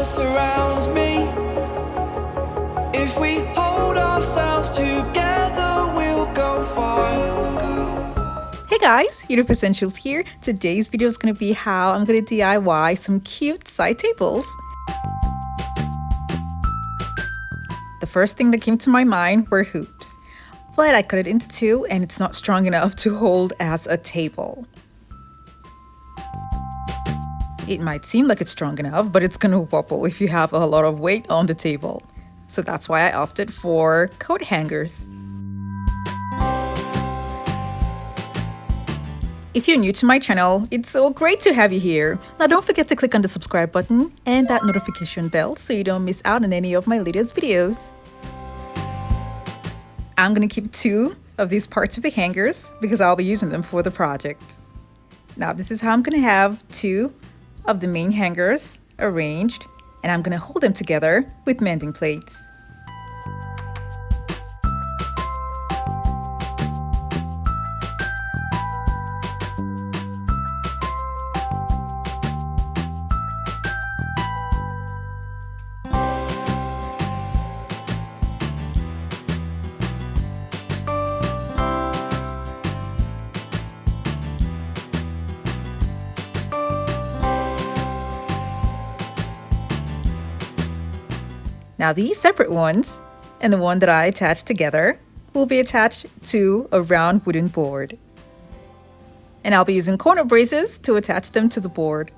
surrounds me. If we hold ourselves together, we'll go far. Hey guys, Yoduvh Essentials here. Today's video is going to be how I'm going to DIY some cute side tables. The first thing that came to my mind were hoops, but I cut it into two and it's not strong enough to hold as a table. It might seem like it's strong enough, but it's going to wobble if you have a lot of weight on the table. So that's why I opted for coat hangers. If you're new to my channel, it's so great to have you here. Now don't forget to click on the subscribe button and that notification bell so you don't miss out on any of my latest videos. I'm going to keep two of these parts of the hangers because I'll be using them for the project. Now this is how I'm going to have two of the main hangers arranged, and I'm going to hold them together with mending plates. Now these separate ones and the one that I attached together will be attached to a round wooden board. And I'll be using corner braces to attach them to the board.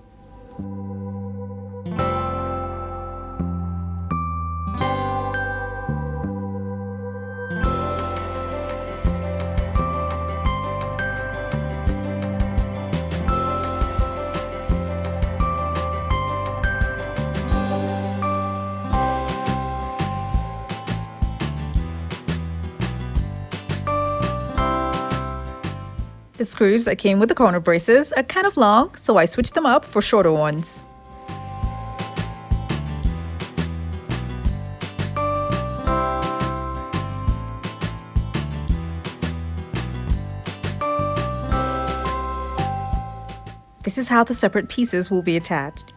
The screws that came with the corner braces are kind of long, so I switched them up for shorter ones. This is how the separate pieces will be attached.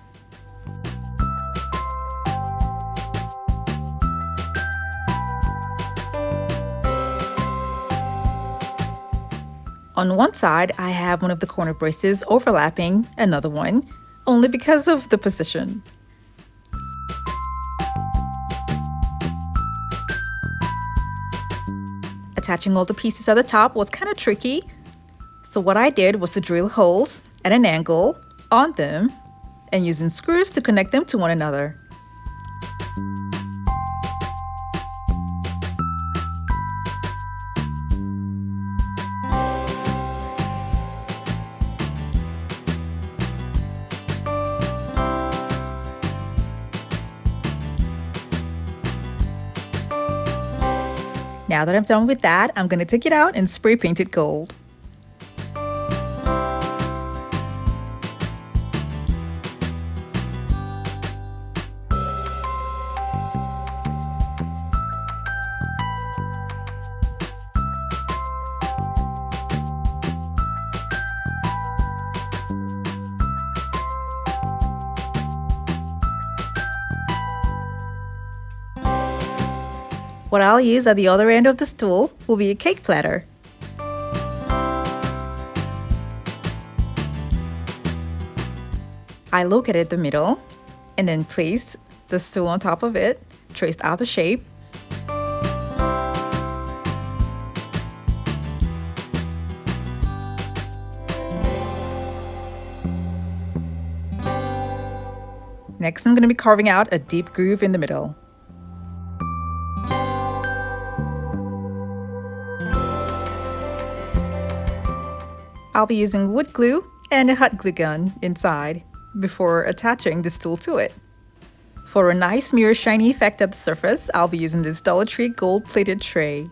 On one side, I have one of the corner braces overlapping another one, only because of the position. Attaching all the pieces at the top was kind of tricky, so what I did was to drill holes at an angle on them and using screws to connect them to one another. Now that I'm done with that, I'm going to take it out and spray paint it gold. What I'll use at the other end of the stool will be a cake platter. I located the middle and then placed the stool on top of it, traced out the shape. Next, I'm going to be carving out a deep groove in the middle. I'll be using wood glue and a hot glue gun inside before attaching the stool to it. For a nice mirror shiny effect at the surface, I'll be using this Dollar Tree gold plated tray.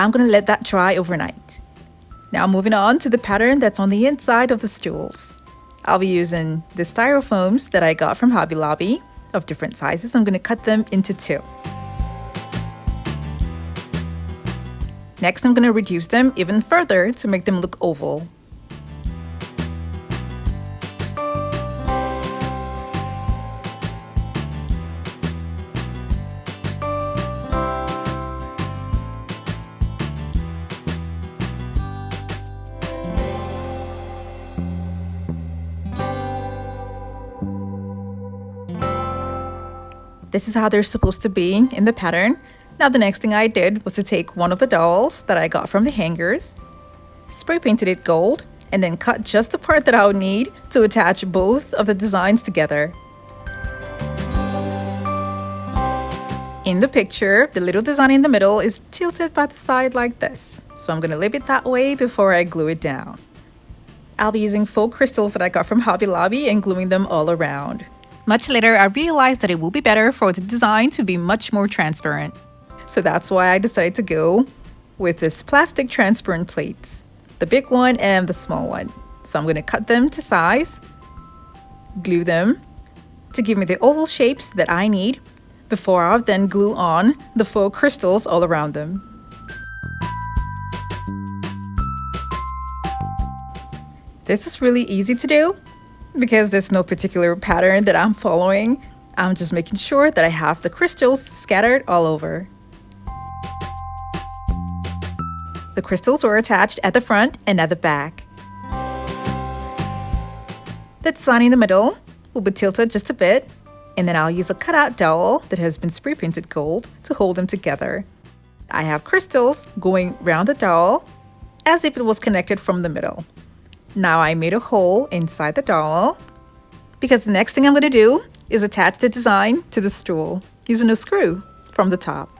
I'm going to let that dry overnight. Now moving on to the pattern that's on the inside of the stools. I'll be using the styrofoams that I got from Hobby Lobby of different sizes. I'm going to cut them into 2. Next, I'm going to reduce them even further to make them look oval. This is how they're supposed to be in the pattern. Now the next thing I did was to take one of the dolls that I got from the hangers, spray painted it gold, and then cut just the part that I would need to attach both of the designs together. In the picture, the little design in the middle is tilted by the side like this, so I'm going to leave it that way before I glue it down. I'll be using faux crystals that I got from Hobby Lobby and gluing them all around. Much later, I realized that it will be better for the design to be much more transparent. So that's why I decided to go with this plastic transparent plates, the big one and the small one. So I'm going to cut them to size, glue them to give me the oval shapes that I need before I'll then glue on the faux crystals all around them. This is really easy to do because there's no particular pattern that I'm following. I'm just making sure that I have the crystals scattered all over. The crystals were attached at the front and at the back. The design in the middle will be tilted just a bit, and then I'll use a cutout dowel that has been spray painted gold to hold them together. I have crystals going round the dowel as if it was connected from the middle. Now I made a hole inside the dowel because the next thing I'm going to do is attach the design to the stool using a screw from the top.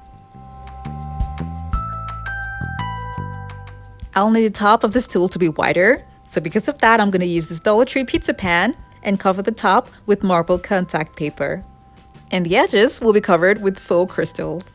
I'll need the top of the stool to be wider, so because of that I'm going to use this Dollar Tree pizza pan and cover the top with marble contact paper. And the edges will be covered with faux crystals.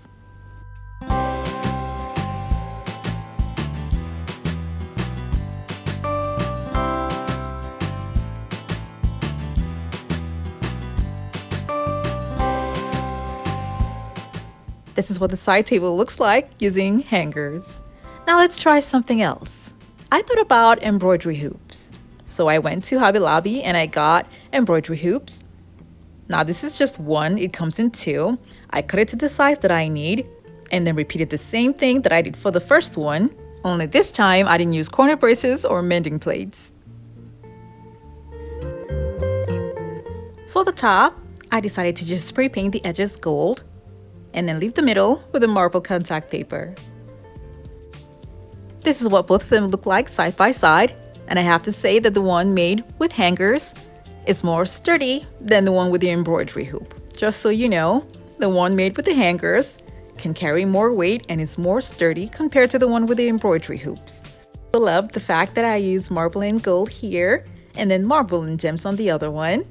This is what the side table looks like using hangers. Now let's try something else. I thought about embroidery hoops. So I went to Hobby Lobby and I got embroidery hoops. Now this is just one, it comes in 2. I cut it to the size that I need and then repeated the same thing that I did for the first one, only this time I didn't use corner braces or mending plates. For the top, I decided to just spray paint the edges gold and then leave the middle with a marble contact paper. This is what both of them look like side by side, and I have to say that the one made with hangers is more sturdy than the one with the embroidery hoop. Just so you know, the one made with the hangers can carry more weight and is more sturdy compared to the one with the embroidery hoops. I love the fact that I use marble and gold here and then marble and gems on the other one.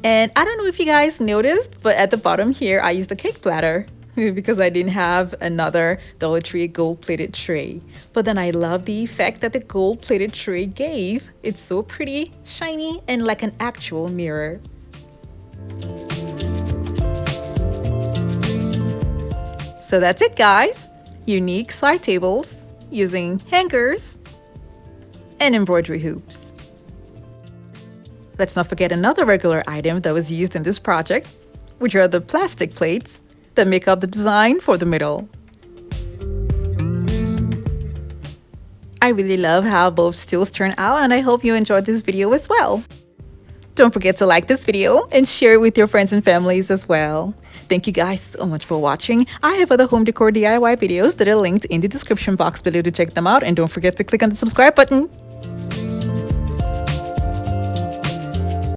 And I don't know if you guys noticed, but at the bottom here I used the cake platter because I didn't have another Dollar Tree gold-plated tray. But then I love the effect that the gold-plated tray gave. It's so pretty, shiny, and like an actual mirror. So that's it, guys. Unique side tables using hangers and embroidery hoops. Let's not forget another regular item that was used in this project, which are the plastic plates that make up the design for the middle. I really love how both stools turn out, and I hope you enjoyed this video as well. Don't forget to like this video and share it with your friends and families as well. Thank you guys so much for watching. I have other home decor DIY videos that are linked in the description box below to check them out, and don't forget to click on the subscribe button.